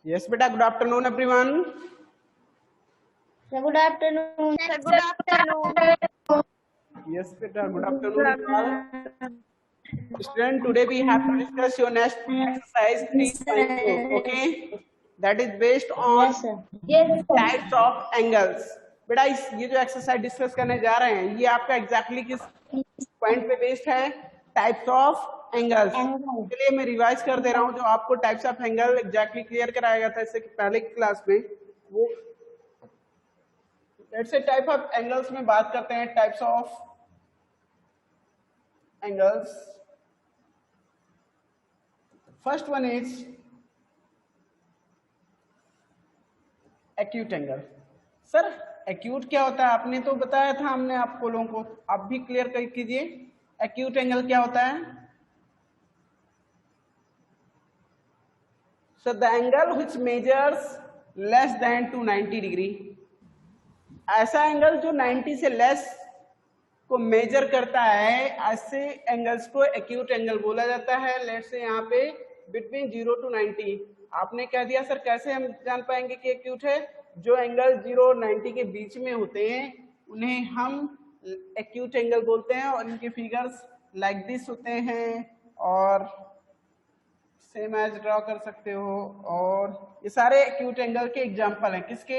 Yes, beta. Good afternoon, everyone. Good afternoon. Good afternoon. Yes, beta. Good afternoon to all. Student, today we have to discuss your next exercise 3.2. Okay, that is based on Yes, sir. Yes, types of angles. बेटा ये जो exercise discuss करने जा रहे हैं ये आपका exactly किस पॉइंट पे बेस्ड है? Types of angles. चलिए मैं रिवाइज कर दे रहा हूँ जो आपको types of angle exactly clear कराया गया था इससे पहले की क्लास में। वो let's say type of angles में बात करते हैं। Types of angles, first one is acute angle. Sir acute क्या होता है? आपने तो बताया था हमने आपको लोगों को, आप भी क्लियर कर कीजिए एक्यूट एंगल क्या होता है। So the angle which measures less than to 90 degree, ऐसा एंगल जो 90 से लेस को मेजर करता है, ऐसे एंगल्स को एक्यूट एंगल बोला जाता है। लेट्स से यहाँ पे बिटवीन 0 टू 90। आपने कह दिया सर कैसे हम जान पाएंगे कि एक्यूट है? जो एंगल 0 और 90 के बीच में होते हैं उन्हें हम एक्यूट एंगल बोलते हैं और इनके फिगर्स लाइक दिस होते हैं और सेम एज ड्रॉ कर सकते हो। और ये सारे एक्यूट एंगल के एग्जांपल हैं। किसके?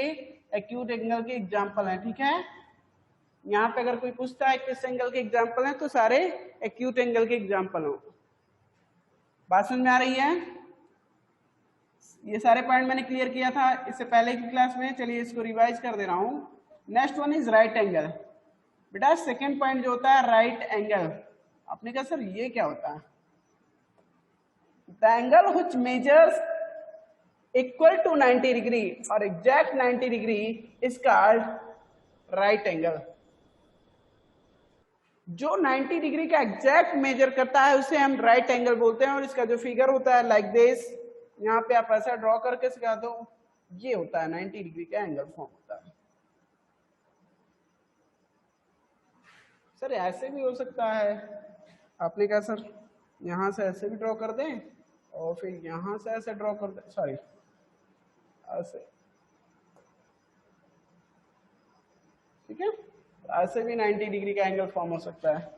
एक्यूट एंगल के एग्जांपल हैं। ठीक है, यहाँ पे अगर कोई पूछता है किस एंगल के एग्जांपल हैं तो सारे एक्यूट एंगल के एग्जांपल हो। बात समझ में आ रही है? ये सारे पॉइंट मैंने क्लियर किया था इससे पहले की क्लास में। चलिए इसको रिवाइज कर दे रहा हूं। Next one is right angle. बेटा सेकेंड पॉइंट जो होता है राइट एंगल, आपने कहा सर ये क्या होता है? The angle which measures equal to 90 degree और exact 90 degree is called right angle. जो 90 डिग्री का एग्जैक्ट मेजर करता है उसे हम राइट एंगल बोलते हैं। और इसका जो फिगर होता है लाइक दिस, यहाँ पे आप ऐसा ड्रॉ करके सिखा दो, ये होता है 90 डिग्री का एंगल फॉर्म होता है। सर ऐसे भी हो सकता है। आपने कहा सर यहां से ऐसे भी ड्रॉ कर दें और फिर यहां से ऐसे ड्रॉ कर दें, सॉरी ऐसे, ठीक है, ऐसे भी 90 डिग्री का एंगल फॉर्म हो सकता है।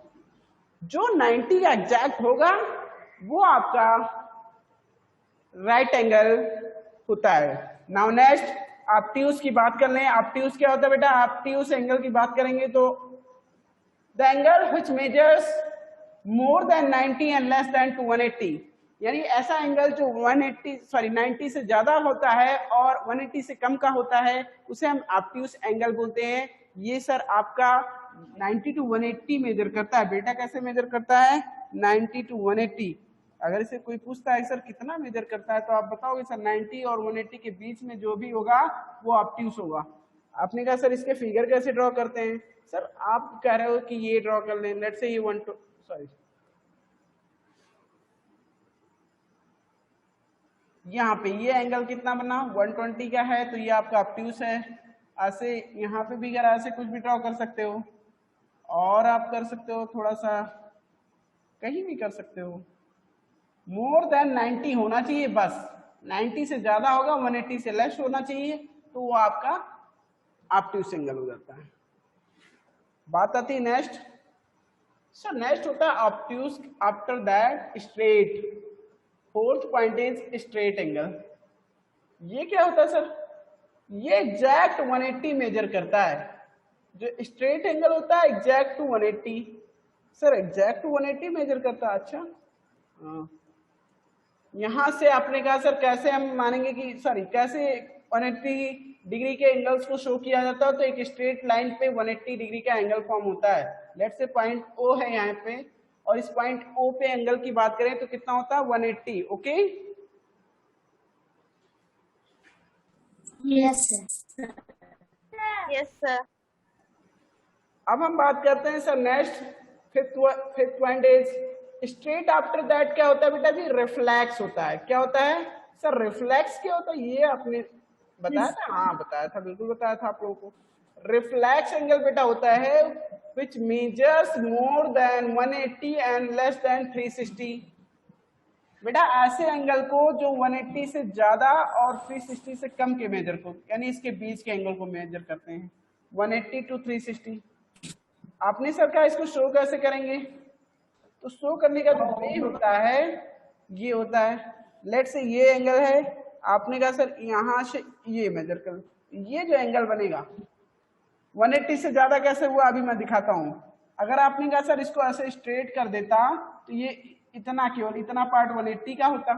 जो 90 का एग्जैक्ट होगा वो आपका राइट एंगल होता है। नाउ नेक्स्ट ऑब्ट्यूज की बात कर लें। ऑब्ट्यूज क्या होता है बेटा? ऑब्ट्यूज एंगल की बात करेंगे तो the angle which measures more than 90 and less than to 180, यानी ऐसा एंगल जो 90 से ज्यादा होता है और 180 से कम का होता है उसे हम ऑब्ट्यूज एंगल बोलते हैं। ये सर आपका 90 टू 180 मेजर करता है। बेटा कैसे मेजर करता है? 90 टू 180। अगर इसे कोई पूछता है सर कितना मेजर करता है तो आप बताओगे सर 90 और 180 के बीच में जो भी होगा वो ऑब्ट्यूज होगा। आपने कहा सर इसके फिगर कैसे ड्रॉ करते हैं? सर आप कह रहे हो कि ये ड्रॉ कर लें, लेट्स से ये यहाँ पे ये एंगल कितना बना? 120 का है तो ये आपका ऑब्ट्यूज है। ऐसे यहाँ पे भी अगर ऐसे कुछ भी ड्रॉ कर सकते हो और आप कर सकते हो थोड़ा सा कहीं भी कर सकते हो। मोर देन 90 होना चाहिए बस, 90 से ज्यादा होगा, 180 से लेस होना चाहिए तो वो आपका ऑब्ट्यूज एंगल हो जाता है। बात आती है नेक्स्ट। सर नेक्स्ट होता है obtuse, after that straight. Fourth point is straight angle. ये क्या होता है सर? ये एग्जैक्ट 180 मेजर करता है। जो स्ट्रेट एंगल होता है exact to 180। Sir exact to 180 measure करता है? अच्छा हाँ। यहां से आपने कहा सर कैसे हम मानेंगे कि सॉरी कैसे 180 डिग्री के एंगल्स को शो किया जाता है? तो एक स्ट्रेट लाइन पे 180 डिग्री का एंगल फॉर्म होता है। लेट्स से पॉइंट ओ है यहाँ पे और इस पॉइंट ओ पे एंगल की बात करें तो कितना होता है? 180। Okay yes sir. Yes, sir. अब हम बात करते हैं sir next fifth point is straight after that. क्या होता है बेटा जी? रिफ्लेक्स होता है। क्या होता है सर? रिफ्लेक्स क्या होता है ये आपने बताया था? हाँ बताया था, बिल्कुल बताया था आप लोगों को। रिफ्लेक्स एंगल बेटा होता है which measures more than 180 and less than 360। बेटा ऐसे एंगल को जो 180 से ज्यादा और 360 से कम के मेजर को, यानी इसके बीच के एंगल को मेजर करते हैं, 180 टू 360। आपने सर कहा इसको शो कैसे करेंगे? तो शो करने का जो वे होता है ये होता है, लेट से ये एंगल है, आपने कहा सर यहां से ये मेजर कर, ये जो एंगल बनेगा 180 से ज्यादा कैसे हुआ अभी मैं दिखाता हूं। अगर आपने कहा सर इसको ऐसे स्ट्रेट कर देता तो ये इतना, केवल इतना पार्ट 180 का होता,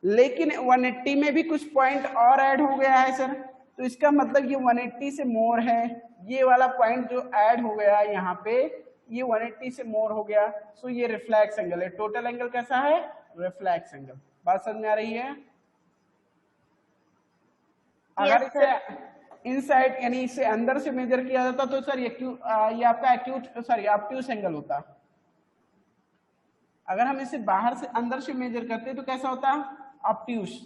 लेकिन 180 में भी कुछ पॉइंट और ऐड हो गया है सर, तो इसका मतलब ये 180 से मोर है, ये वाला पॉइंट जो ऐड हो गया यहाँ पे ये 180 से मोर हो गया, सो ये रिफ्लेक्स एंगल है। टोटल एंगल कैसा है? Reflex angle. बात समझ में आ रही है? अगर इसे इनसाइड यानी इसे अंदर से मेजर किया जाता तो सर ये आपका एक्यूट सॉरी ऑब्ट्यूस एंगल होता। अगर हम इसे बाहर से अंदर से मेजर करते तो कैसा होता? ऑब्ट्यूस।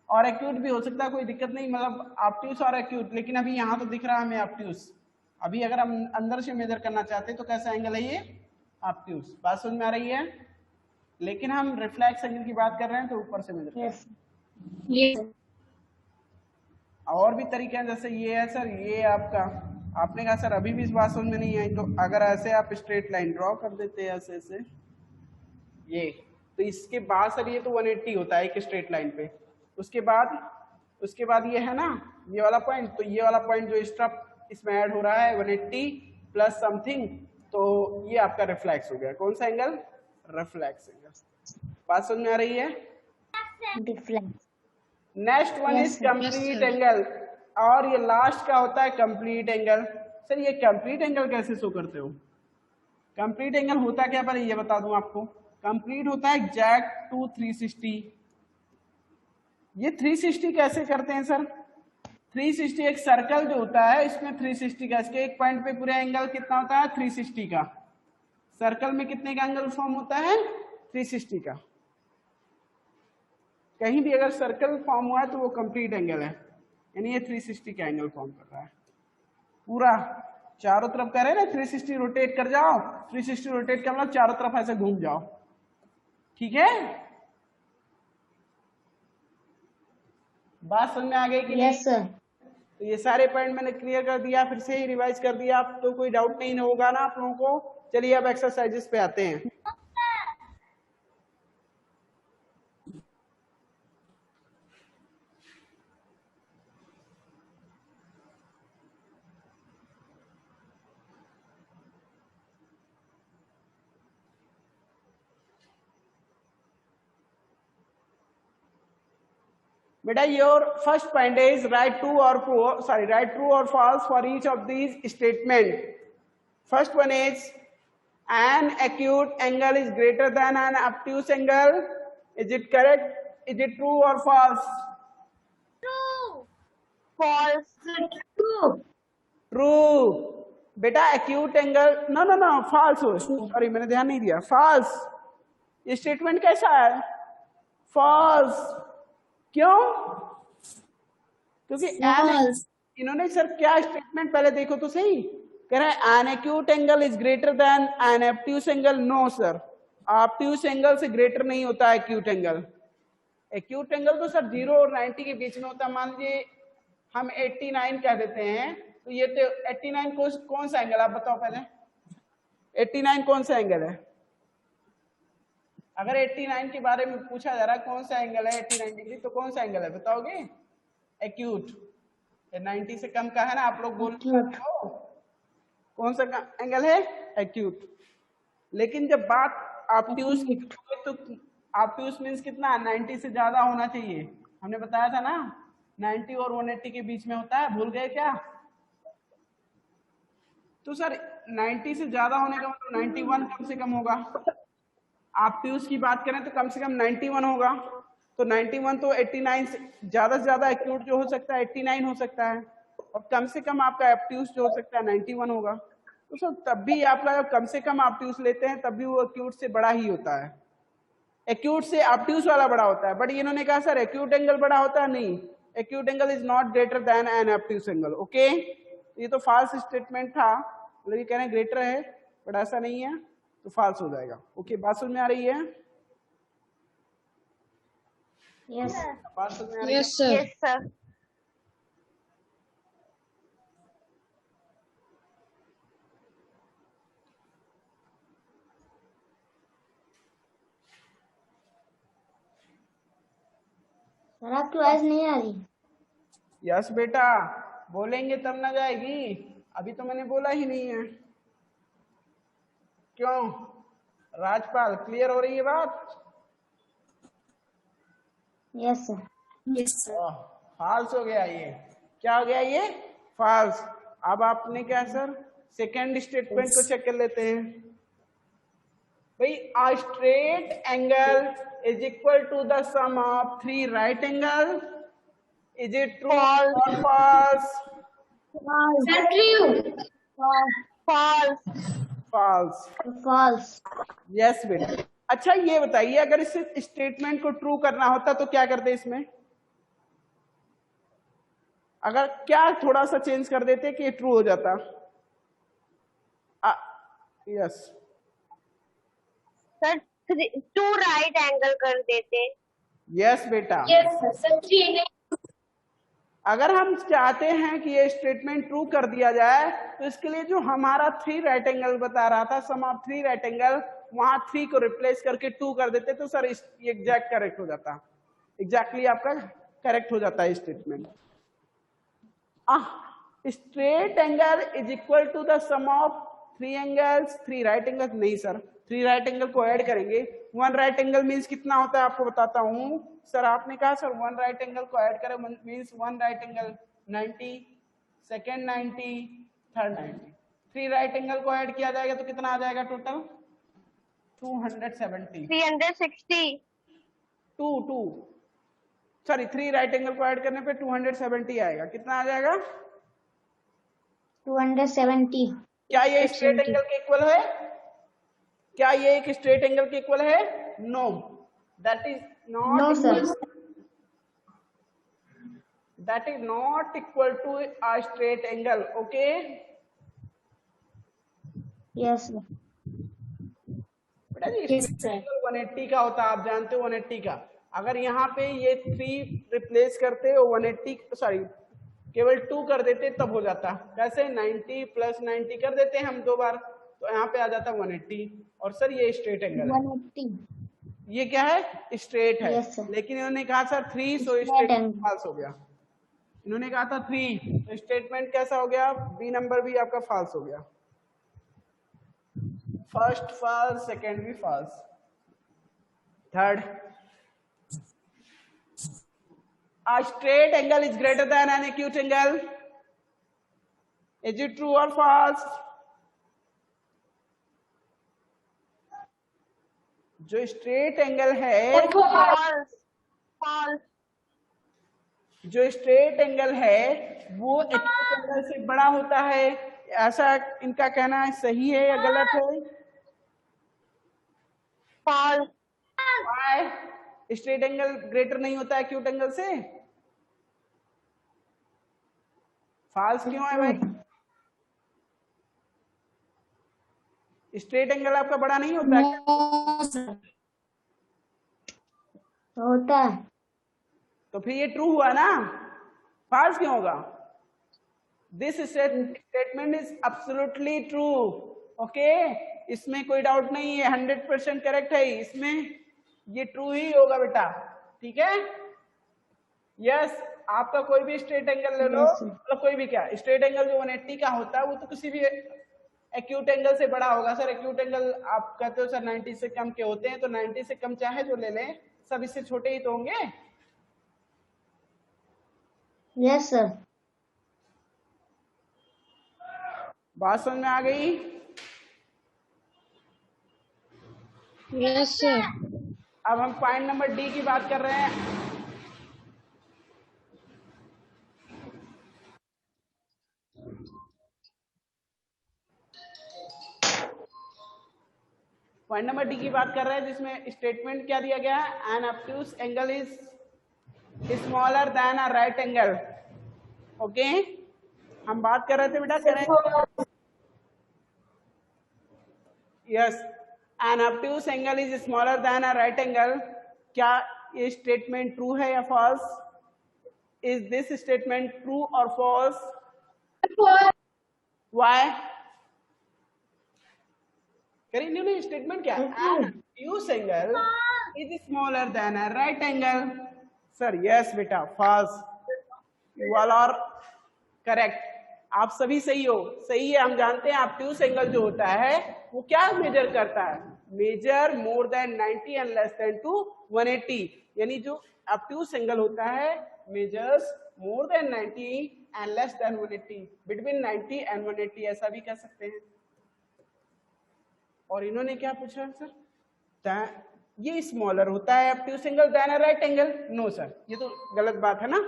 और एक्यूट भी हो सकता है, कोई दिक्कत नहीं, मतलब ऑब्ट्यूस और एक्यूट, लेकिन अभी यहाँ तो दिख रहा है हमें ऑब्ट्यूस। अभी अगर हम अंदर से मेजर करना चाहते तो कैसा एंगल है ये? ऑब्ट्यूस। बात समझ में आ रही है? लेकिन हम रिफ्लेक्स एंगल की बात कर रहे हैं तो ऊपर से मेजर कर रहे हैं। और भी तरीके हैं, जैसे ये है सर, ये आपका, आपने कहा सर अभी भी इस बात समझ में नहीं आई, तो अगर ऐसे आप स्ट्रेट लाइन ड्रॉ कर देते हैं ऐसे ऐसे ये, तो इसके बाद सर ये तो 180 होता है एक स्ट्रेट लाइन पे, उसके बाद ये है ना ये वाला पॉइंट, तो ये वाला पॉइंट जो एक्स्ट्रा इसमें ऐड हो रहा है 180 प्लस समथिंग, तो ये आपका रिफ्लेक्स हो गया। कौन सा एंगल? Reflex angle. बात समझ में आ रही है? Next one is complete angle, और ये लास्ट का होता है कंप्लीट एंगल। सर ये कंप्लीट एंगल कैसे शो करते हो? कंप्लीट एंगल होता क्या, पहले ये बता दूं आपको। कंप्लीट होता है एग्जैक्ट टू 360। ये 360 कैसे करते हैं सर? 360 एक सर्कल जो होता है इसमें 360 का, इसके एक पॉइंट पे पूरा एंगल कितना होता है? 360 का। सर्कल में कितने का एंगल फॉर्म होता है? 360 का। कहीं भी अगर सर्कल फॉर्म हुआ है तो वो कंप्लीट एंगल है, यानी ये 360 का एंगल फॉर्म कर रहा है। पूरा चारों तरफ कह रहे हैं ना 360 रोटेट कर जाओ, 360 रोटेट का मतलब चारों तरफ ऐसे घूम जाओ, ठीक है? बात समझ में आ गई कि नहीं? Yes sir. तो ये सारे पॉइंट मैंने क्लियर कर दिया, फिर से ही रिवाइज कर दिया, आप तो कोई डाउट नहीं होगा ना आप लोगों को। चलिए अब एक्सरसाइजेस पे आते हैं। बेटा your first point is right true or false for each of these statement. First one is an acute angle is greater than an obtuse angle. Is it correct? Is it true or false? True. False. True. True. बेटा acute angle no false हो, sorry मैंने ध्यान नहीं दिया, false। ये statement कैसा है? false। क्यों? क्योंकि इन्होंने सर क्या स्टेटमेंट पहले देखो तो सही, कह रहा है an acute angle is greater than an obtuse angle। No sir, obtuse angle से ग्रेटर नहीं होता है acute angle। acute angle तो सर 0 और 90 के बीच में होता है। मान लीजिए हम 89 कह देते हैं, तो ये तो 89 कौन सा एंगल, आप बताओ पहले 89 कौन सा एंगल है? अगर 89 के बारे में पूछा जा रहा है कौन सा एंगल है 89 डिग्री, तो कौन सा एंगल है बताओगे? एक्यूट। 90 से कम का है ना, आप लोग बोल हो कौन सा एंगल है? एक्यूट। लेकिन जब बात ऑब्ट्यूस की तो ऑब्ट्यूस मींस कितना? 90 से ज्यादा होना चाहिए, हमने बताया था ना 90 और 180 के बीच में होता है, भूल गए क्या? तो सर 90 से ज्यादा होने का मतलब 91 कम से कम होगा। ऑब्ट्यूस की बात करें तो कम से कम 91 होगा, तो 91 तो 89 से ज्यादा एक्यूट जो हो सकता है 89 हो सकता है, और कम से कम आपका ऑब्ट्यूस जो हो सकता है 91 होगा। तो सर तब भी आपका कम से कम ऑब्ट्यूस लेते हैं तब भी वो एक्यूट से बड़ा ही होता है, एक्यूट से ऑब्ट्यूस वाला बड़ा होता है। बट इन्होंने कहा सर एक्यूट एंगल बड़ा होता है, नहीं, acute angle is not greater than an obtuse angle. Okay, ये तो फॉल्स स्टेटमेंट था, मतलब ये कह रहे हैं ग्रेटर है, बट ऐसा नहीं है, तो फॉल्स हो जाएगा। ओके, बात समझ में आ रही है? Yes. बात समझ में आ रही है? Yes, sir. Yes, sir. Sir आपकी आवाज नहीं आ रही। यस बेटा, बोलेंगे तब ना जाएगी, अभी तो मैंने बोला ही नहीं है। क्यों राजपाल, क्लियर हो रही है बात? Yes sir. Yes, sir. False हो गया ये। क्या हो गया ये? फॉल्स। अब आपने क्या सर, सेकेंड स्टेटमेंट को चेक कर लेते हैं। भाई, a straight angle is equal to the sum of three right angle. Is it true or false? Sir true. False. False. False. Yes बेटा। अच्छा ये बताइए, अगर इस स्टेटमेंट को ट्रू करना होता तो क्या करते इसमें? अगर क्या थोड़ा सा चेंज कर देते कि ट्रू हो जाता? यस सर 2 right angle कर देते। यस बेटा। Sir three. अगर हम चाहते हैं कि ये स्टेटमेंट ट्रू कर दिया जाए तो इसके लिए जो हमारा थ्री राइट एंगल बता रहा था, सम ऑफ थ्री राइट एंगल, वहां थ्री को रिप्लेस करके टू कर देते तो सर ये एग्जैक्ट करेक्ट हो जाता। एग्जैक्टली आपका करेक्ट हो जाता है statement. Straight angle is equal to the sum of three angles, three right angle नहीं सर, थ्री राइट एंगल को ऐड करेंगे। वन राइट एंगल मीन्स कितना होता है आपको बताता हूं। सर आपने कहा सर वन राइट एंगल को ऐड करें means one right angle 90, second 90, third 90। Three right angle को ऐड किया जाएगा तो कितना आ जाएगा total? 270। 360। To sorry, three right angle को ऐड करने पे 270 आएगा। कितना आ जाएगा? 270। क्या ये स्ट्रेट एंगल के इक्वल है? क्या ये एक स्ट्रेट एंगल के इक्वल है? No, that is not. No sir. That is not equal to a straight angle. Okay? Yes sir. बेटा जी straight angle 180 का होता है, आप जानते हो 180 का। अगर यहाँ पे ये 3 रिप्लेस करते हो 180, सॉरी केवल 2 कर देते तब हो जाता। कैसे? 90 प्लस 90 कर देते हैं हम दो बार तो यहाँ पे आ जाता 180। और सर ये स्ट्रेट एंगल है। 180। ये क्या है? स्ट्रेट है। Yes, sir. लेकिन इन्होंने कहा सर 3, सो Straight स्ट्रेट angle. फॉल्स हो गया। इन्होंने कहा था 3, तो स्टेटमेंट कैसा हो गया? बी नंबर भी आपका फॉल्स हो गया। फर्स्ट फॉल्स, सेकेंड भी false, third a straight angle is greater than an acute angle. Is it true or false? जो स्ट्रेट एंगल है, False. False. जो स्ट्रेट एंगल है वो एक्यूट एंगल से बड़ा होता है, ऐसा इनका कहना सही है या गलत है? False. Why? Straight angle greater नहीं होता है एक्यूट एंगल से? फॉल्स क्यों है भाई? स्ट्रेट एंगल आपका बड़ा नहीं होता है? होता है। तो फिर ये ट्रू हुआ ना, फॉल्स क्यों होगा? This statement is absolutely true. Okay, इसमें कोई डाउट नहीं है, 100% करेक्ट है, इसमें ये ट्रू ही होगा बेटा। ठीक है? यस, आपका कोई भी स्ट्रेट एंगल ले लो, मतलब कोई भी क्या स्ट्रेट एंगल जो 180 का होता है वो तो किसी भी एक्यूट एंगल से बड़ा होगा। सर एक्यूट एंगल आप कहते हो सर 90 से कम के होते हैं, तो 90 से कम चाहे जो ले लें, सब इससे छोटे ही तो होंगे। Yes sir. बात समझ में आ गई? Yes, sir. अब हम पॉइंट नंबर डी की बात कर रहे हैं। पॉइंट नंबर डी की बात कर रहे हैं जिसमें स्टेटमेंट क्या दिया गया है? An obtuse angle is smaller than a right angle. Okay, हम बात कर रहे थे बेटा, कह रहे yes, an obtuse angle is smaller than a right angle. क्या ये स्टेटमेंट ट्रू है या false? Is this statement true or false? Why? करिए न्यू स्टेटमेंट क्या? An obtuse angle is smaller than a right angle. Sir yes बेटा, false. You all are correct, आप सभी सही हो। सही है, हम जानते हैं ऑब्ट्यूज एंगल जो होता है वो क्या मेजर करता है? Measure more than 90 and less than to 180, यानी जो ऑब्ट्यूज एंगल होता है measures more than 90 and less than 180, between 90 and 180 ऐसा भी कह सकते हैं। और इन्होंने क्या पूछा सर? ये स्मॉलर होता है obtuse angle than a right angle? No sir, ये तो गलत बात है ना।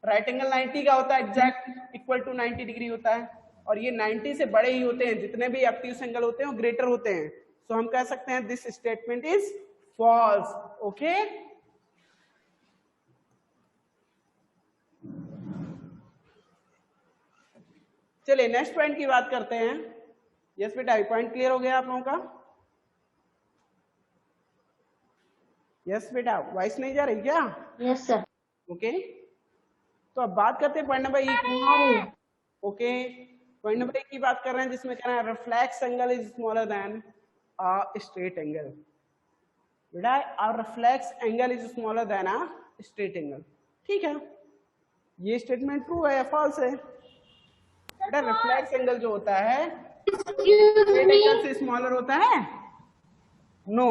राइट एंगल 90 का होता है, एग्जैक्ट इक्वल टू 90 डिग्री होता है, और ये 90 से बड़े ही होते हैं, जितने भी ऑब्ट्यूज एंगल होते हैं वो ग्रेटर होते हैं। सो हम कह सकते हैं this statement is false. Okay, चलिए नेक्स्ट पॉइंट की बात करते हैं। यस बेटा, पॉइंट क्लियर हो गया आप लोगों का? यस बेटा, वॉइस नहीं जा रही क्या? Yes sir. ओके, तो अब बात करते हैं पॉइंट नंबर ई की। ओके, पॉइंट नंबर 1 की बात कर रहे हैं जिसमें कहना है reflex angle is smaller than a straight angle. बेटा a reflex angle is smaller than a straight angle, ठीक है। ये स्टेटमेंट ट्रू है या फॉल्स है? बेटा रिफ्लेक्स एंगल जो होता है स्ट्रेट एंगल से स्मॉलर होता है? नो,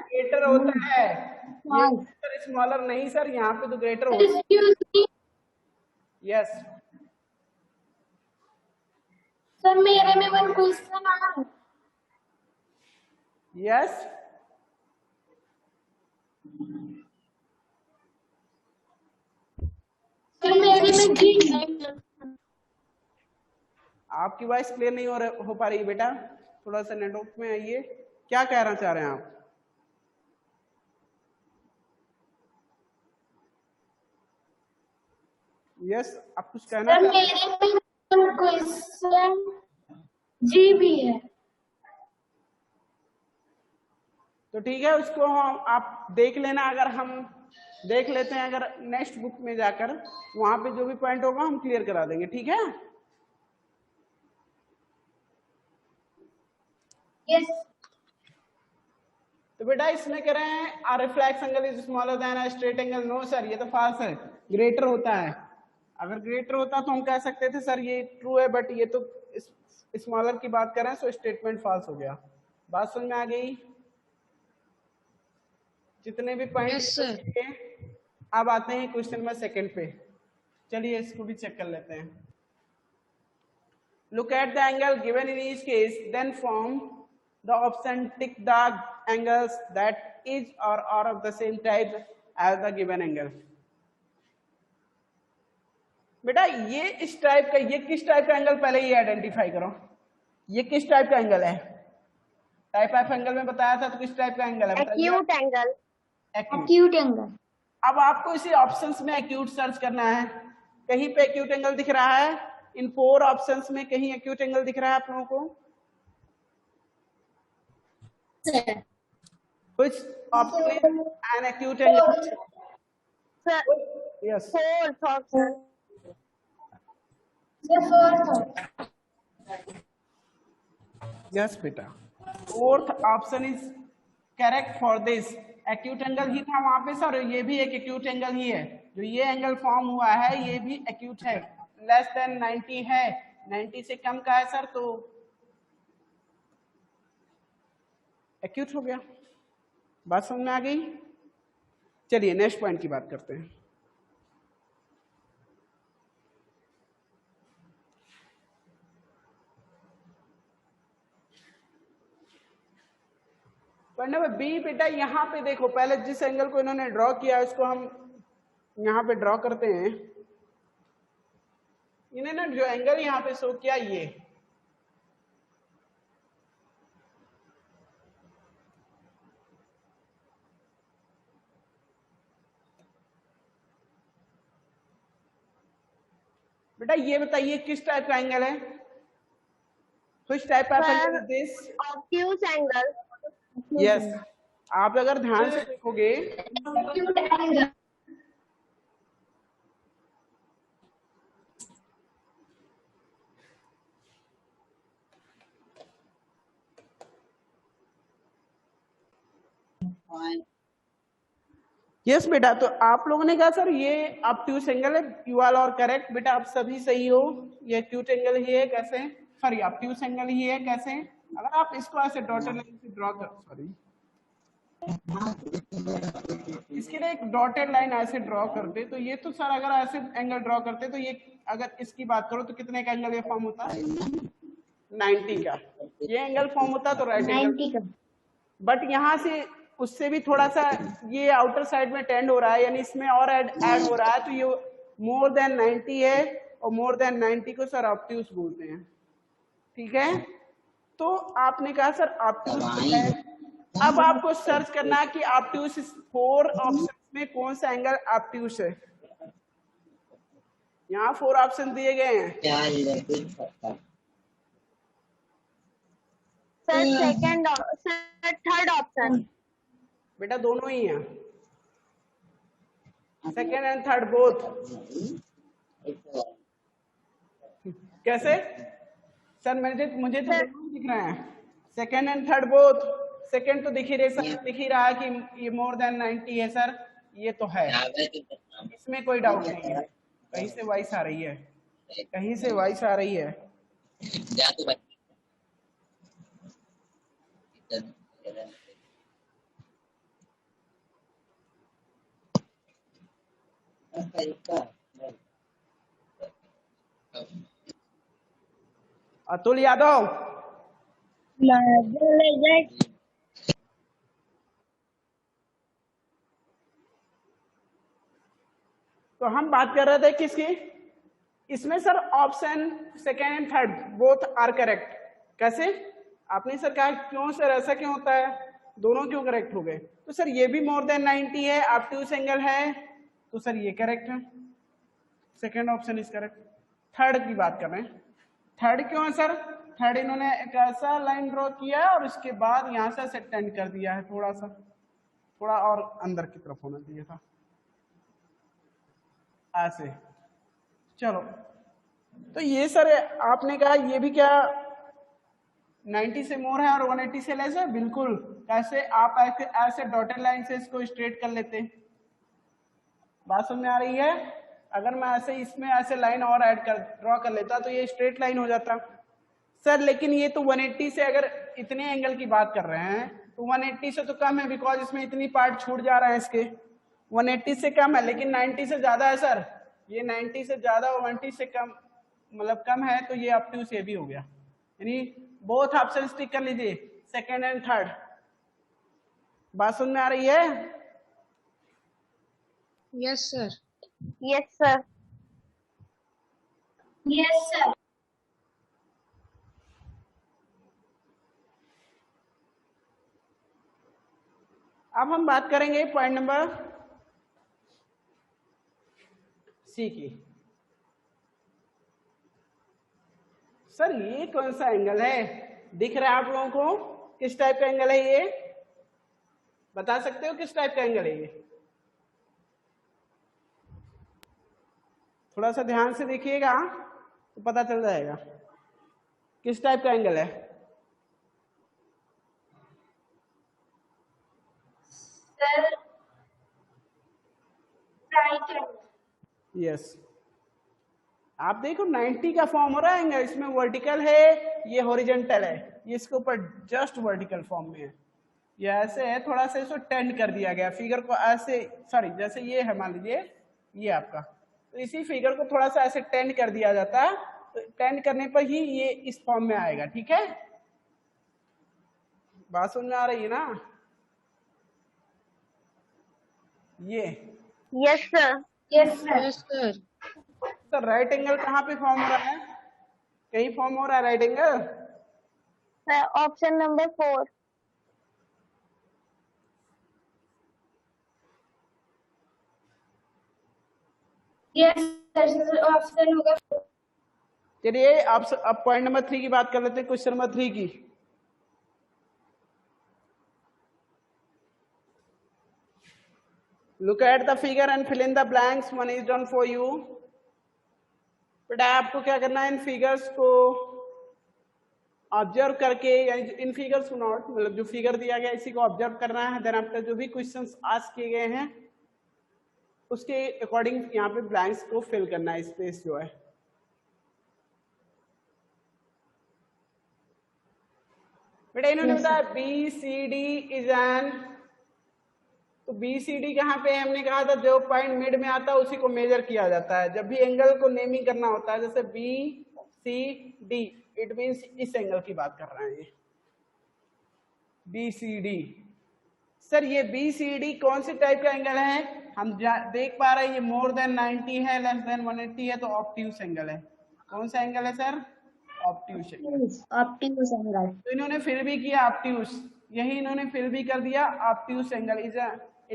ग्रेटर होता है। ये स्मॉलर नहीं सर, यहाँ पे तो ग्रेटर होता है। यस सर, मेरे में वन क्वेश्चन है। यस, सर मेरे में जी। आपकी वॉइस क्लियर नहीं हो पा रही बेटा, थोड़ा सा नेटवर्क में आइए। क्या कहना चाह रहे हैं आप? यस, आप कुछ कहना सर चाह रहे हैं? मेरे में क्वेश्चन जी भी है। तो ठीक है, उसको हम आप देख लेना। अगर हम देख लेते हैं, अगर नेक्स्ट बुक में जाकर वहां पे जो भी पॉइंट होगा हम क्लियर करा देंगे, ठीक है? यस। तो बेटा इसमें कह रहे हैं a reflex angle is smaller than a straight angle. No sir, ये तो फॉल्स है, ग्रेटर होता है। अगर ग्रेटर होता तो हम कह सकते थे सर ये ट्रू है, बट ये तो स्मॉलर की बात कर रहे हैं, सो स्टेटमेंट फॉल्स हो गया। बात समझ में आ गई? जितने भी पॉइंट अब आते हैं क्वेश्चन नंबर 2 पे। चलिए इसको भी चेक कर लेते हैं। Look at the angle given in each case, then from the option tick the angles that is or are of the same type as the given angle. बेटा ये इस टाइप का, ये किस टाइप का एंगल, पहले ये आइडेंटिफाई करो। ये किस टाइप का एंगल है? टाइप ऑफ एंगल में बताया था, तो किस टाइप का एंगल है? Acute angle. Acute angle. अब आपको इसी ऑप्शंस में एक्यूट सर्च करना है। कहीं पे एक्यूट एंगल दिख रहा है? इन 4 ऑप्शंस में कहीं एक्यूट एंगल दिख रहा है आप लोगों को? Which option is an acute angle? Sir, Yes. fourth option. Yes, beta. Fourth option is correct for this. Acute angle ही था वहां पे सर, ये भी एक एक्यूट एंगल ही है। जो ये एंगल फॉर्म हुआ है ये भी एक्यूट है, लेस देन 90 है, 90 से कम का है सर, तो एक्यूट हो गया। बात समझ में आ गई? चलिए नेक्स्ट पॉइंट की बात करते हैं। पॉइंट नंबर बी बेटा, यहाँ पे देखो, पहले जिस एंगल को इन्होंने ड्रॉ किया उसको हम यहाँ पे ड्रॉ करते हैं। इन्होंने जो एंगल यहाँ पे शो किया ये, बेटा ये बताइए किस टाइप का एंगल है? Which type of angle is this? Obtuse angle. Yes. आप अगर ध्यान से देखोगे यस बेटा, तो आप लोगों ने कहा सर ये ऑब्ट्यूस एंगल है, यू आर और करेक्ट बेटा, आप सभी सही हो। ये एक्यूट एंगल ही है, कैसे, सॉरी ऑब्ट्यूस एंगल ही है, कैसे, अगर आप इसको ऐसे डॉटेड लाइन से ड्रॉ कर, सॉरी इसके लिए एक डॉटेड लाइन ऐसे ड्रॉ करते, तो ये तो सर अगर ऐसे एंगल ड्रॉ करते तो ये अगर इसकी बात करो तो कितने का एंगल ये फॉर्म होता है, 90 का ये एंगल फॉर्म होता तो राइट एंगल 90 का। बट यहाँ से उससे भी थोड़ा सा ये आउटर साइड में टेंड हो रहा है, यानी इसमें और ऐड हो रहा है, तो ये मोर देन 90 है, और मोर देन 90 को सर ऑब्ट्यूस बोलते हैं। ठीक है, तो आपने कहा सर ऑब्ट्यूस है। अब आपको सर्च करना है कि ऑब्ट्यूस 4 ऑप्शन में कौन सा एंगल ऑब्ट्यूस है। यहाँ 4 ऑप्शन दिए गए हैं sir second, sir third option. बेटा दोनों ही हैं, सेकेंड एंड थर्ड बोथ। कैसे सर, मुझे तो दोनों दिख रहे हैं, second and third both. Second तो दिख ही रहा है कि ये मोर देन 90 है सर, ये तो है, इसमें कोई डाउट नहीं है। कहीं से वॉइस आ रही है, कहीं से वॉइस आ रही है। अतुल यादव, तो हम बात कर रहे थे किसकी, इसमें sir option second and third both are correct. कैसे, आपने सर कहा क्यों सर ऐसा क्यों होता है, दोनों क्यों करेक्ट हो गए, तो सर ये भी मोर देन 90 है, ऑब्ट्यूस एंगल है, तो सर ये करेक्ट है, second option is correct. Third की बात कर रहे हैं, थर्ड क्यों है सर, थर्ड इन्होंने एक ऐसा लाइन ड्रॉ किया और उसके बाद यहाँ से ऐसे टेंड कर दिया है, थोड़ा और अंदर की तरफ होना चाहिए था ऐसे। चलो, तो ये सर आपने कहा ये भी क्या 90 से मोर है और 180 से लेस है, बिल्कुल। कैसे, आप ऐसे डॉटेड लाइन से इसको स्ट्रेट कर लेते, बात समझ में आ रही है। अगर मैं ऐसे इसमें ऐसे लाइन और ऐड कर ड्रॉ कर लेता तो ये स्ट्रेट लाइन हो जाता सर, लेकिन ये तो 180 से अगर इतने एंगल की बात कर रहे हैं तो 180 से तो कम है, बिकॉज इसमें इतनी पार्ट छूट जा रहा है इसके, 180 से कम है, लेकिन 90 से ज्यादा है सर, ये 90 से ज्यादा और 180 से कम मतलब कम है, तो ये ऑब्ट्यूस ये भी हो गया, यानी बोथ ऑप्शन टिक कर लीजिए, सेकेंड एंड थर्ड। बात समझ में आ रही है। Yes sir. Yes sir. Yes sir. अब हम बात करेंगे पॉइंट नंबर सी की। सर ये कौन सा एंगल है, दिख रहा है आप लोगों को, किस टाइप का एंगल है ये, बता सकते हो किस टाइप का एंगल है ये, थोड़ा सा ध्यान से देखिएगा तो पता चल जाएगा किस टाइप का एंगल है। Sir right angle. यस, आप देखो 90 का फॉर्म हो रहा है एंगल, इसमें वर्टिकल है, ये हॉरिजॉन्टल है, ये इसके ऊपर जस्ट वर्टिकल फॉर्म में है, ये ऐसे है, थोड़ा सा इसको टेंड कर दिया गया फिगर को ऐसे, सॉरी जैसे ये है मान लीजिए ये आपका, तो इसी फिगर को थोड़ा सा ऐसे टेंड कर दिया जाता है, तो टेंड करने पर ही ये इस फॉर्म में आएगा। ठीक है, बात समझ में आ रही है ना। ये yes sir. Yes sir. Yes sir. Sir right angle कहाँ पे फॉर्म हो रहा है, कहीं फॉर्म हो रहा है right angle, sir option number 4। Yes sir, option होगा। चलिए अब पॉइंट नंबर 3 की बात कर लेते हैं, क्वेश्चन नंबर 3 की। Look at the figure and fill in the blanks, one is done for you. बेटा आपको क्या करना है, इन फिगर्स को ऑब्जर्व करके, यानी इन फिगर्स को नॉट, मतलब जो फिगर दिया गया इसी को ऑब्जर्व करना है। देन आफ्टर जो भी क्वेश्चंस आस्क किए गए हैं उसके अकॉर्डिंग यहाँ पे ब्लैंक्स को फिल करना है, स्पेस जो है। बेटा इन्होंने बताया B C D is an, तो बी सी डी कहाँ पे है, हमने कहा था जो पॉइंट मिड में आता है उसी को मेजर किया जाता है। जब भी एंगल को नेमिंग करना होता है, जैसे B C D, it means इस एंगल की बात कर रहे हैं, बी सी डी। सर ये बी सी डी कौन सी टाइप का एंगल है, हम देख पा रहे हैं ये मोर देन 90 है, लेस देन 180 है, तो ऑब्ट्यूस एंगल है। कौन सा एंगल है sir, obtuse angle. Obtuse angle. तो इन्होंने फिर भी किया ऑब्ट्यूस, यही इन्होंने फिर भी कर दिया obtuse angle is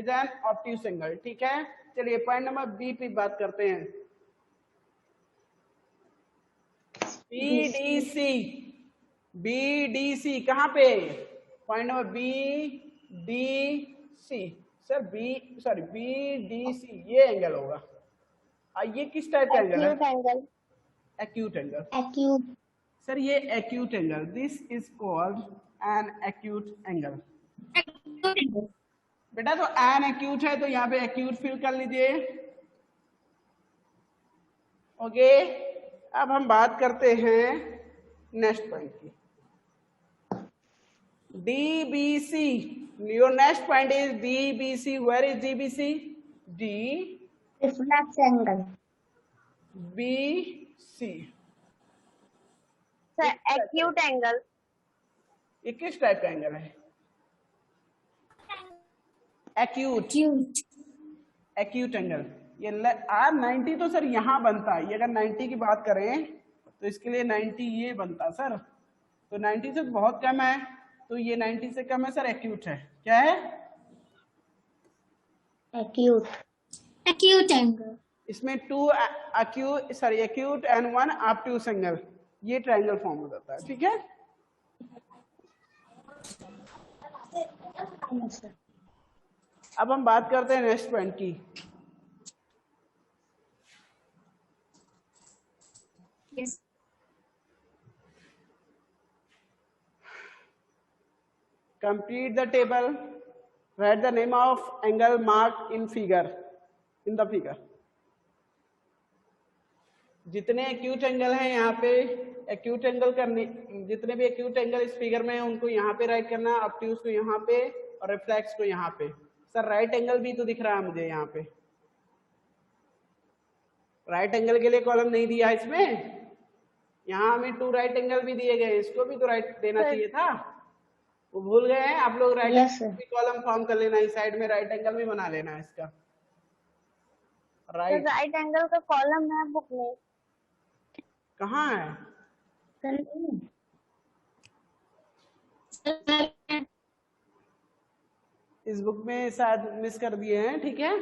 an obtuse angle. ठीक है, चलिए पॉइंट नंबर बी पे बात करते हैं। बीडीसी, बीडीसी कहाँ पे, point number B D C, sir BDC ये एंगल होगा। ये किस टाइप का एंगल है, एक्यूट एंगल। एक्यूट, सर ये acute angle, this is called an acute angle. बेटा तो एन एक्यूट है तो यहाँ पे एक्यूट फिल कर लीजिए। ओके, अब हम बात करते हैं नेक्स्ट पॉइंट की, DBC. Your next point is DBC. Where is DBC, D reflex angle. B C, acute angle. ये किस टाइप का एंगल है, एक्यूट, एक्यूट एंगल। ये R90 तो सर यहाँ बनता है, ये अगर 90 की बात करें तो इसके लिए 90 ये बनता सर, तो 90 से बहुत कम है, तो ये 90 से कम है सर, एक्यूट है। क्या है, एक्यूट, एक्यूट एंगल। इसमें two acute and one obtuse angle, ये ट्रायंगल फॉर्म हो जाता है। ठीक है, अब हम बात करते हैं नेक्स्ट पॉइंट की, complete the table, write the name of angle marked in figure, in the figure। जितने एक्यूट एंगल हैं यहाँ पे, एक्यूट एंगल करने, जितने भी एक्यूट एंगल इस फिगर में हैं उनको यहाँ पे राइट करना, ऑब्ट्यूस को यहाँ पे और रिफ्लेक्स को यहाँ पे। सर राइट एंगल भी तो दिख रहा है मुझे यहाँ पे, राइट एंगल के लिए कॉलम नहीं दिया है इसमें, यहाँ हमें टू राइट एंगल भी दिए गए, इसको भी तो राइट देना चाहिए था, वो भूल गए हैं आप लोग। राइट एंगल भी कॉलम फॉर्म कर लेना, इस साइड में राइट एंगल भी बना लेना है इसका। राइट एंगल का कॉलम है बुक में, कहाँ है, इस बुक में शायद मिस कर दिए हैं। ठीक है,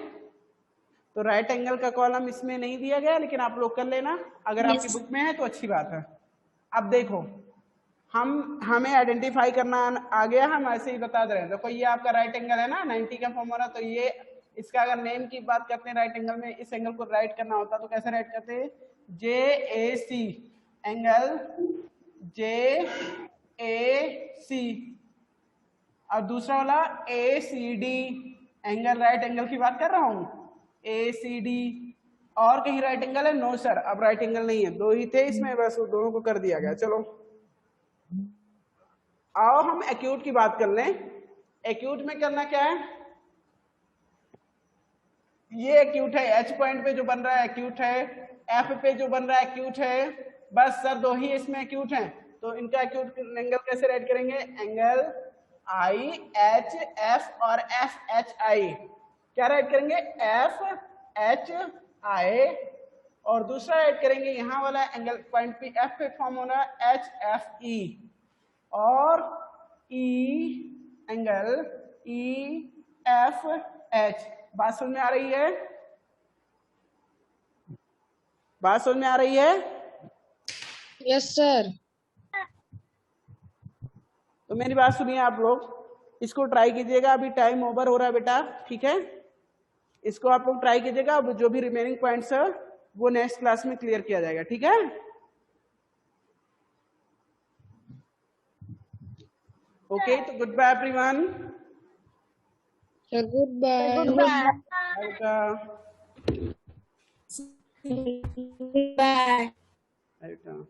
तो राइट एंगल का कॉलम इसमें नहीं दिया गया, लेकिन आप लोग कर लेना, अगर आपकी बुक में है तो अच्छी बात है। अब देखो हमें आइडेंटिफाई करना आ गया, हम ऐसे ही बता दे रहे हैं। देखो ये आपका राइट एंगल है ना, 90 का फॉर्मूला, तो ये इसका अगर नेम की बात करते हैं राइट एंगल में, इस एंगल को राइट करना होता तो कैसे राइट करते हैं, जे ए सी एंगल, जे ए सी, और दूसरा वाला A C D angle, right angle की बात कर रहा हूँ, ए सी डी। और कहीं राइट एंगल है, नो सर, अब राइट एंगल नहीं है, दो ही थे इसमें, बस वो दोनों को कर दिया गया। चलो आओ हम एक्यूट की बात कर लें। एक्यूट में करना क्या है, ये एक्यूट है, एच पॉइंट पे जो बन रहा है एक्यूट है, एफ पे जो बन रहा है एक्यूट है, बस सर दो ही इसमें एक्यूट हैं, तो इनका एक्यूट एंगल कैसे राइट करेंगे, एंगल आई एच एफ और एफ एच आई, क्या राइट करेंगे, एफ एच आई, और दूसरा राइट करेंगे यहाँ वाला एंगल पॉइंट पी एफ पे फॉर्म होना एच एफ ई, और E angle E F H. बात समझ में आ रही है, बात समझ में आ रही है, यस सर। तो मेरी बात सुनिए आप लोग, इसको ट्राई कीजिएगा, अभी टाइम ओवर हो रहा है बेटा। ठीक है, इसको आप लोग ट्राई कीजिएगा, अब जो भी रिमेनिंग पॉइंट्स है वो नेक्स्ट क्लास में क्लियर किया जाएगा, ठीक है। ओके, तो good bye everyone. Sir, goodbye. Welcome. Bye. Welcome.